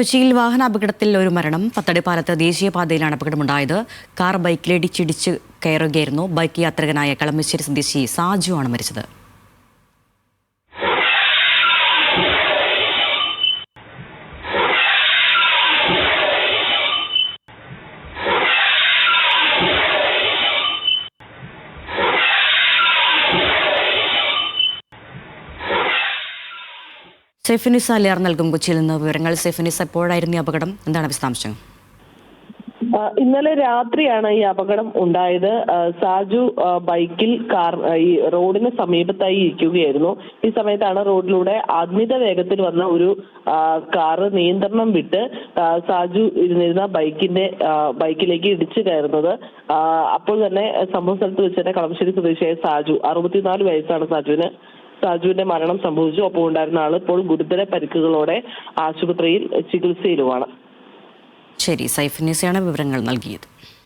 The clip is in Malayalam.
കൊച്ചിയിൽ വാഹനാപകടത്തിൽ ഒരു മരണം. പത്തടിപ്പാലത്ത് ദേശീയപാതയിലാണ് അപകടമുണ്ടായത്. കാർ ബൈക്കിലിടിച്ചിടിച്ച് കയറുകയായിരുന്നു. ബൈക്ക് യാത്രികനായ കളമശ്ശേരി സ്വദേശി സാജു ആണ് മരിച്ചത്. സെഫിനിസ അലിയാർ നൽകും കൊച്ചിയിൽ നിന്ന് വിവരങ്ങൾ. സെഫിനിസ, എപ്പോഴായിരുന്നു ഈ അപകടം? എന്താണ് വിശദാംശം? ഇന്നലെ രാത്രിയാണ് ഈ അപകടം ഉണ്ടായത്. സാജു ബൈക്കിൽ ഈ റോഡിന് സമീപത്തായി ഇരിക്കുകയായിരുന്നു. ഈ സമയത്താണ് റോഡിലൂടെ അമിത വേഗത്തിൽ വന്ന ഒരു കാറ് നിയന്ത്രണം വിട്ട് സാജു ഇരുന്നിരുന്ന ബൈക്കിലേക്ക് ഇടിച്ചു കയറുന്നത്. അപ്പോൾ തന്നെ സംഭവ സ്ഥലത്ത് വെച്ച് തന്നെ കളമശ്ശേരി സ്വദേശിയായ സാജു, 64 വയസ്സാണ് സാജുവിന്റെ മരണം സംഭവിച്ചു. ഒപ്പം ഉണ്ടായിരുന്ന ആൾ ഇപ്പോൾ ഗുരുതര പരിക്കുകളോടെ ആശുപത്രിയിൽ ചികിത്സയിലുമാണ്. ശരി, സൈഫിനിസയാണ് വിവരങ്ങൾ നൽകിയത്.